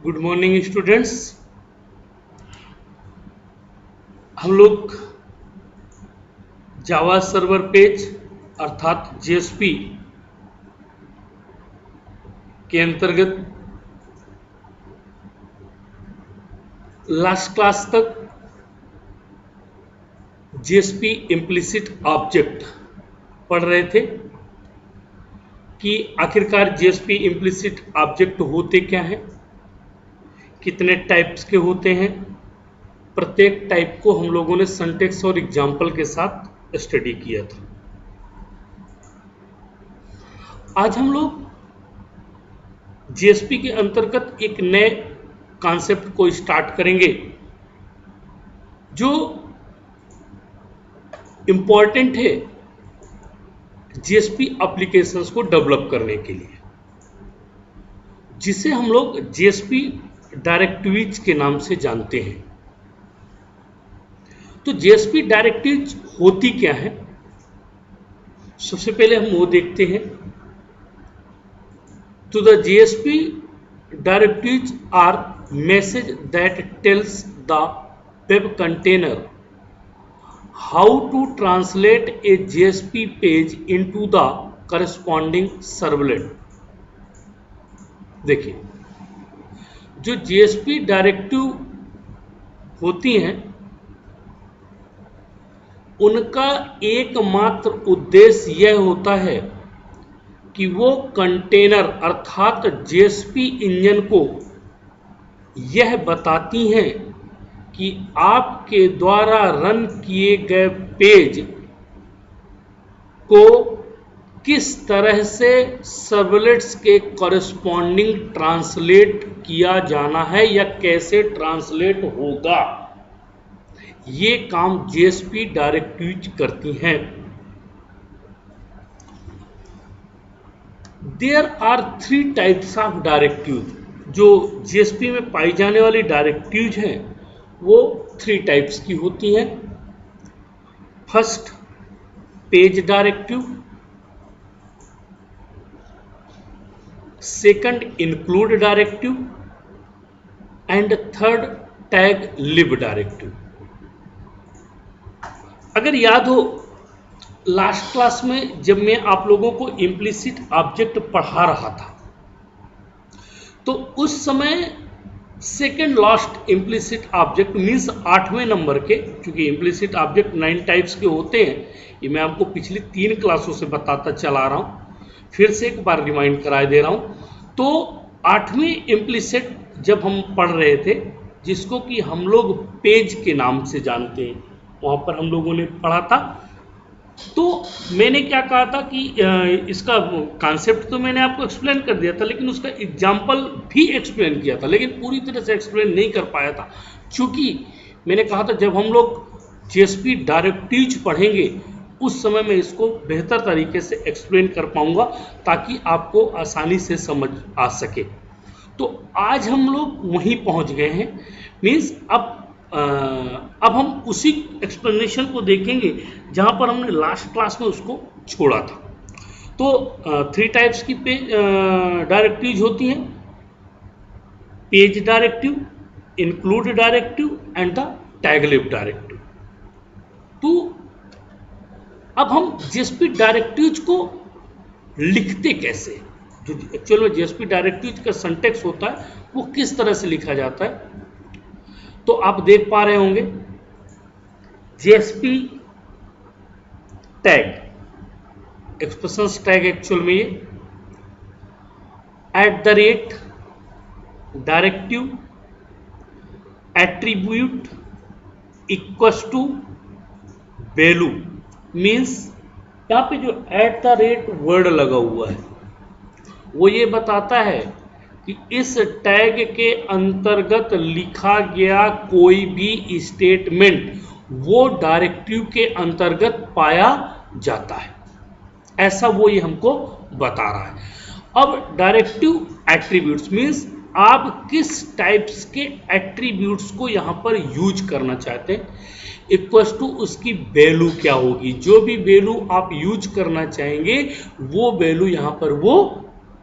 Good morning students. हम लोग Java server page अर्थात जेएसपी के अंतर्गत लास्ट क्लास तक जेएसपी इम्प्लिसिट ऑब्जेक्ट पढ़ रहे थे कि आखिरकार जेएसपी इम्प्लिसिट ऑब्जेक्ट होते क्या हैं, कितने टाइप्स के होते हैं। प्रत्येक टाइप को हम लोगों ने सिंटैक्स और एग्जाम्पल के साथ स्टडी किया था। आज हम लोग जेएसपी के अंतर्गत एक नए कॉन्सेप्ट को स्टार्ट करेंगे जो इंपॉर्टेंट है जेएसपी एप्लीकेशंस को डेवलप करने के लिए, जिसे हम लोग जेएसपी डायरेक्टरीज के नाम से जानते हैं। तो जेएसपी डायरेक्टरीज होती क्या है, सबसे पहले हम वो देखते हैं। तो the JSP directories are message that tells the web container how to translate a JSP page into the corresponding servlet। देखिए, जो JSP डायरेक्टिव होती हैं उनका एकमात्र उद्देश्य यह होता है कि वो कंटेनर अर्थात JSP इंजन को यह बताती हैं कि आपके द्वारा रन किए गए पेज को किस तरह से सर्वलेट्स के कॉरेस्पॉन्डिंग ट्रांसलेट किया जाना है या कैसे ट्रांसलेट होगा। ये काम जेएसपी डायरेक्टरीज करती हैं। There are 3 types of directories. जो जेएसपी में पाई जाने वाली डायरेक्टरीज हैं वो 3 टाइप्स की होती हैं। First, page directive. Second, include directive. And third, tag lib directive. अगर याद हो, लास्ट क्लास में जब मैं आप लोगों को इम्प्लिसिट ऑब्जेक्ट पढ़ा रहा था तो उस समय second last implicit object means 8वें नंबर के, क्योंकि इम्प्लिसिट ऑब्जेक्ट 9 टाइप्स के होते हैं, ये मैं आपको पिछली 3 क्लासों से बताता चला रहा हूँ, फिर से एक बार रिमाइंड कराए दे रहा हूँ। तो 8वीं इम्प्लिसिट जब हम पढ़ रहे थे, जिसको कि हम लोग पेज के नाम से जानते हैं, वहाँ पर हम लोगों ने पढ़ा था। तो मैंने क्या कहा था कि इसका कॉन्सेप्ट तो मैंने आपको एक्सप्लेन कर दिया था, लेकिन उसका एग्जाम्पल भी एक्सप्लेन किया था, लेकिन पूरी तरह से एक्सप्लेन नहीं कर पाया था, क्योंकि मैंने कहा था जब हम लोग जेएसपी डायरेक्टरीज पढ़ेंगे उस समय मैं इसको बेहतर तरीके से एक्सप्लेन कर पाऊंगा ताकि आपको आसानी से समझ आ सके। तो आज हम लोग वहीं पहुंच गए हैं। मीन्स अब हम उसी एक्सप्लेनेशन को देखेंगे जहां पर हमने लास्ट क्लास में उसको छोड़ा था। तो 3 टाइप्स की पेज डायरेक्टरीज होती हैं: page directive, include directive and the tag lib directive. तो अब हम जेएसपी डायरेक्टरीज को लिखते कैसे, जो एक्चुअल में जेएसपी डायरेक्टरीज का सिंटैक्स होता है वो किस तरह से लिखा जाता है। तो आप देख पा रहे होंगे JSP tag, expressions tag actual में ये @ directive attribute equals to value. Means यहाँ पे जो @ वर्ड लगा हुआ है वो ये बताता है कि इस टैग के अंतर्गत लिखा गया कोई भी स्टेटमेंट वो डायरेक्टिव के अंतर्गत पाया जाता है, ऐसा वो ये हमको बता रहा है। अब डायरेक्टिव एट्रीब्यूट्स मीन्स आप किस टाइप्स के एट्रीब्यूट्स को यहाँ पर यूज करना चाहते हैं, इक्वल्स टू उसकी वैल्यू क्या होगी। जो भी वैल्यू आप यूज करना चाहेंगे वो वैल्यू यहाँ पर वो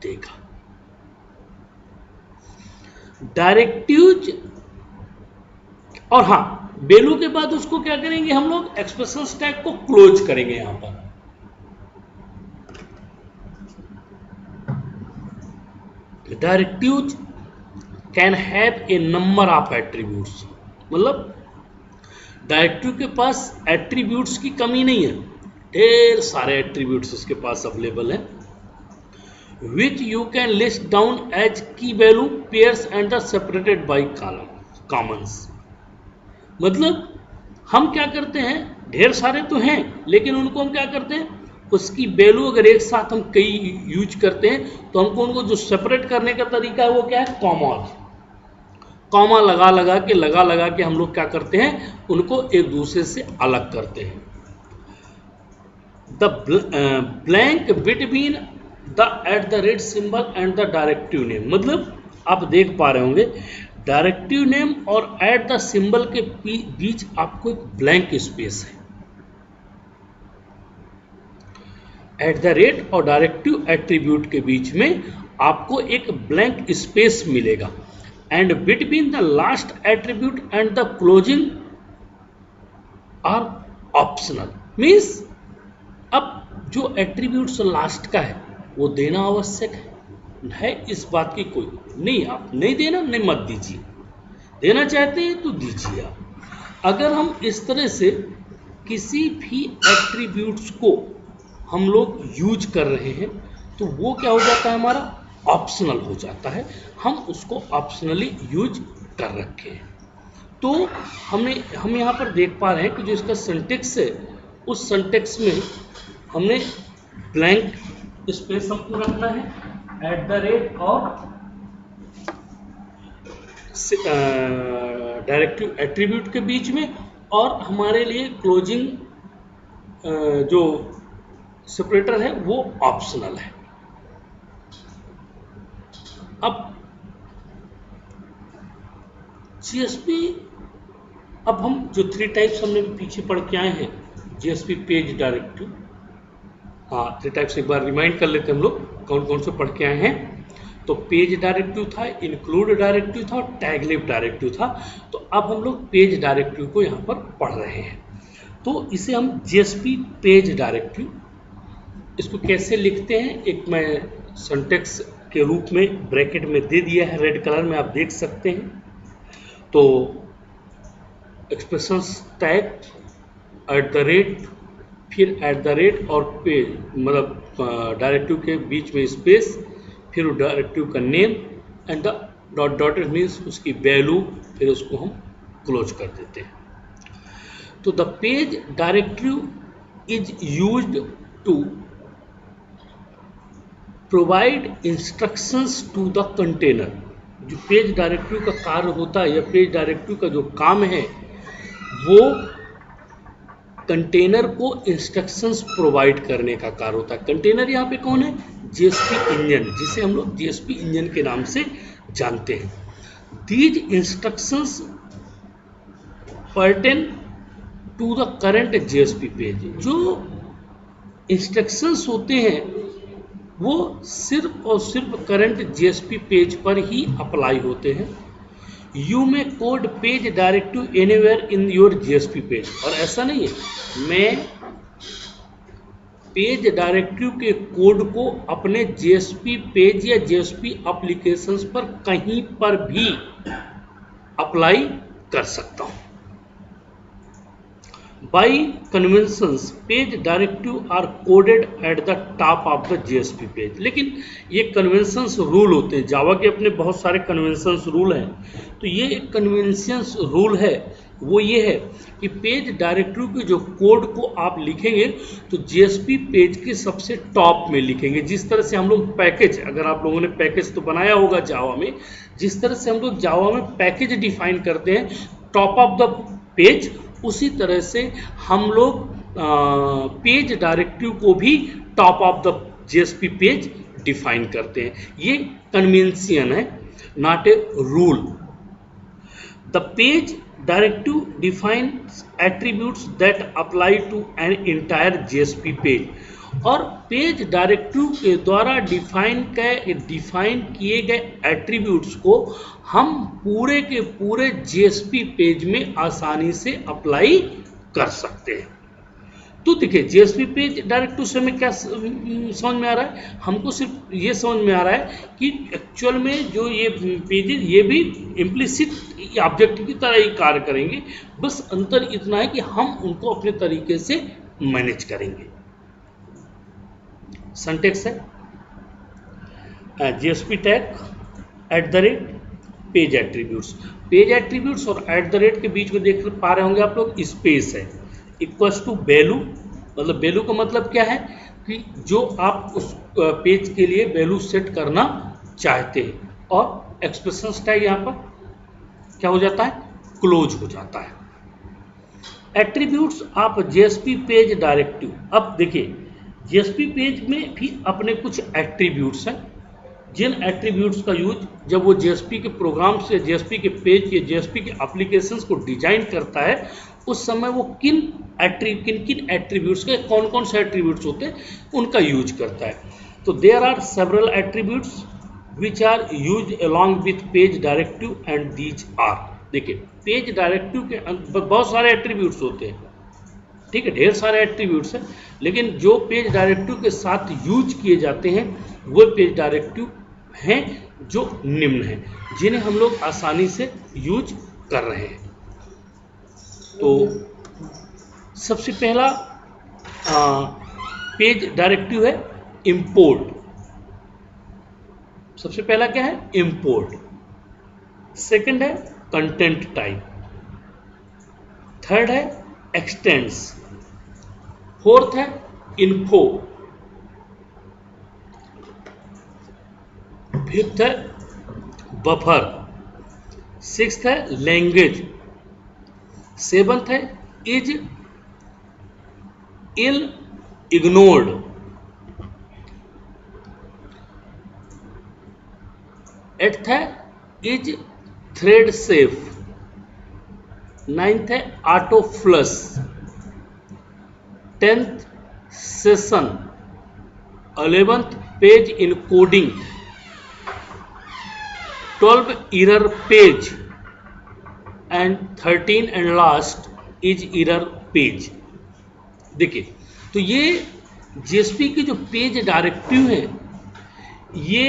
देगा। डायरेक्टिव्स, और हाँ, वैल्यू के बाद उसको क्या करेंगे हम लोग, एक्सप्रेशन टैग को क्लोज करेंगे यहां पर। Directives can have a number of attributes, मतलब डायरेक्टिव के पास एट्रीब्यूट्स की कमी नहीं है, ढेर सारे एट्रीब्यूट्स उसके पास अवेलेबल हैं, which you can list down as key value pairs and the separated by commas. मतलब हम क्या करते हैं, ढेर सारे तो हैं लेकिन उनको हम क्या करते हैं, उसकी वैल्यू अगर एक साथ हम कई यूज करते हैं तो हमको उनको जो सेपरेट करने का तरीका है वो क्या है, कॉमा लगा के हम लोग क्या करते हैं, उनको एक दूसरे से अलग करते हैं। The blank between the at the rate symbol and the directive name, मतलब आप देख पा रहे होंगे डायरेक्टिव नेम और एट द सिंबल के बीच आपको एक ब्लैंक स्पेस है। एट द रेट और डायरेक्टिव एट्रीब्यूट के बीच में आपको एक ब्लैंक स्पेस मिलेगा, and between the last attribute and the closing are optional. Means अब जो एट्रीब्यूट्स लास्ट का है वो देना आवश्यक है, इस बात की कोई नहीं, आप नहीं देना नहीं मत दीजिए, देना चाहते हैं तो दीजिए आप। अगर हम इस तरह से किसी भी एट्रीब्यूट्स को हम लोग यूज कर रहे हैं तो वो क्या हो जाता है, हमारा ऑप्शनल हो जाता है, हम उसको ऑप्शनली यूज कर रखे हैं। तो हम यहाँ पर देख पा रहे हैं कि जो इसका सिंटेक्स है उस सिंटेक्स में हमने ब्लैंक स्पेस हमको रखना है एट द रेट और डायरेक्टिव एट्रीब्यूट के बीच में, और हमारे लिए क्लोजिंग जो सेपरेटर है वो ऑप्शनल है। अब जीएसपी, अब हम जो 3 टाइप्स हमने पीछे पढ़ के आए हैं, जीएसपी पेज डायरेक्टिव, हाँ 3 टाइप्स एक बार रिमाइंड कर लेते हैं हम लोग कौन कौन से पढ़ के आए हैं। तो पेज डायरेक्टिव था, इंक्लूड डायरेक्टिव था और टैग लिव डायरेक्टिव था। तो अब हम लोग पेज डायरेक्टिव को यहाँ पर पढ़ रहे हैं। तो इसे हम जीएसपी पेज डायरेक्टिव, इसको कैसे लिखते हैं, एक मैं सिंटेक्स के रूप में ब्रैकेट में दे दिया है, रेड कलर में आप देख सकते हैं। तो expression tag at the rate, फिर एट द रेट और पेज, मतलब डायरेक्टिव के बीच में स्पेस, फिर डायरेक्टिव का name and the dot dotted means उसकी वैल्यू, फिर उसको हम क्लोज कर देते हैं। तो the page directive is used to provide instructions to the container. जो पेज डायरेक्टिव का कार्य होता है या पेज डायरेक्टिव का जो काम है वो कंटेनर को इंस्ट्रक्शंस प्रोवाइड करने का कार्य होता है। कंटेनर यहाँ पे कौन है, जीएसपी इंजन, जिसे हम लोग जीएसपी इंजन के नाम से जानते हैं। These instructions pertain to the current JSP page. जो इंस्ट्रक्शंस होते हैं वो सिर्फ और सिर्फ करंट जीएसपी पेज पर ही अप्लाई होते हैं। यू में code page directive anywhere in your GSP page, और ऐसा नहीं है मैं पेज डायरेक्टिव के कोड को अपने जीएसपी पेज या जीएसपी एप्लीकेशंस पर कहीं पर भी अप्लाई कर सकता हूं। By conventions page directive are coded at the top of the JSP page. लेकिन ये कन्वेंशंस रूल होते हैं, जावा के अपने बहुत सारे कन्वेंशंस रूल हैं। तो ये एक कन्वेंशंस रूल है, वो ये है कि पेज डायरेक्टिव के जो कोड को आप लिखेंगे तो जीएसपी पेज के सबसे टॉप में लिखेंगे। जिस तरह से हम लोग पैकेज, अगर आप लोगों ने पैकेज तो बनाया होगा जावा में, जिस तरह से हम लोग जावा में पैकेज डिफाइन करते हैं टॉप ऑफ द पेज, उसी तरह से हम लोग पेज डायरेक्टिव को भी top of the JSP page define करते हैं। ये कन्वेंशन है, not a rule. The page directive defines attributes that apply to an entire JSP page. और पेज डायरेक्टिव के द्वारा डिफाइन किए गए एट्रीब्यूट्स को हम पूरे के पूरे जेएसपी पेज में आसानी से अप्लाई कर सकते हैं। तो देखिए जेएसपी पेज डायरेक्टिव से हमें क्या समझ में आ रहा है, हमको सिर्फ ये समझ में आ रहा है कि एक्चुअल में जो ये पेजेस ये भी इम्प्लिसिट ऑब्जेक्ट की तरह ही कार्य करेंगे, बस अंतर इतना है कि हम उनको अपने तरीके से मैनेज करेंगे। सिंटैक्स है जेएसपी टैग @ पेज एट्रीब्यूट्स और @ के बीच में देख पा रहे होंगे आप लोग, स्पेस है इक्वल्स टू वैल्यू। मतलब वैल्यू का मतलब क्या है कि जो आप उस पेज के लिए वैल्यू सेट करना चाहते हैं, और एक्सप्रेशन टैग यहाँ पर क्या हो जाता है, क्लोज हो जाता है। एट्रीब्यूट्स आप जेएसपी पेज डायरेक्टिव, अब देखिए जेएसपी पेज में भी अपने कुछ एट्रीब्यूट्स हैं, जिन एट्रीब्यूट्स का यूज जब वो जेएसपी के प्रोग्राम से जेएसपी के पेज के जेएसपी के एप्लीकेशंस को डिजाइन करता है, उस समय वो किन एट्रीब्यूट्स के कौन कौन से एट्रीब्यूट्स होते हैं उनका यूज करता है। तो there are several attributes which are use along with page directive and these are, देखिए पेज डायरेक्टिव के बहुत सारे एट्रीब्यूट्स होते हैं, ठीक है, ढेर सारे एट्रीब्यूट्स हैं, लेकिन जो पेज डायरेक्टिव के साथ यूज किए जाते हैं वो पेज डायरेक्टिव हैं जो निम्न हैं, जिन्हें हम लोग आसानी से यूज कर रहे हैं। तो सबसे पहला पेज डायरेक्टिव है इंपोर्ट। सबसे पहला क्या है, इंपोर्ट। सेकंड है कंटेंट टाइप। थर्ड है एक्सटेंड्स। फोर्थ है इन्फो। फिफ्थ है बफर। सिक्स्थ है लैंग्वेज। सेवंथ है इज इल इग्नोर्ड। एट्थ है इज थ्रेड सेफ। नाइन्थ है auto flush. 10th session. 11th page encoding. 12 error page and 13 and last is error page. देखिए तो ये JSP की जो पेज डायरेक्टिव है, ये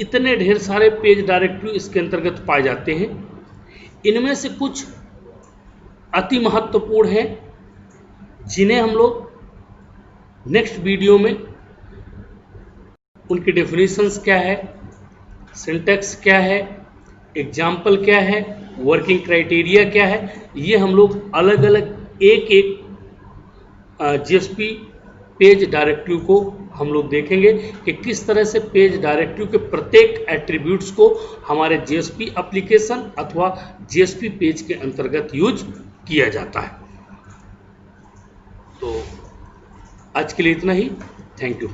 इतने ढेर सारे पेज डायरेक्टिव इसके अंतर्गत पाए जाते हैं। इनमें से कुछ अति महत्वपूर्ण हैं, जिन्हें हम लोग नेक्स्ट वीडियो में उनके डेफिनेशंस क्या है, सिंटैक्स क्या है, एग्जाम्पल क्या है, वर्किंग क्राइटेरिया क्या है, ये हम लोग अलग अलग एक एक जेएसपी पेज डायरेक्टिव को हम लोग देखेंगे कि किस तरह से पेज डायरेक्टिव के प्रत्येक एट्रीब्यूट्स को हमारे जेएसपी एप्लीकेशन अथवा जेएसपी पेज के अंतर्गत यूज किया जाता है। तो आज के लिए इतना ही। Thank you.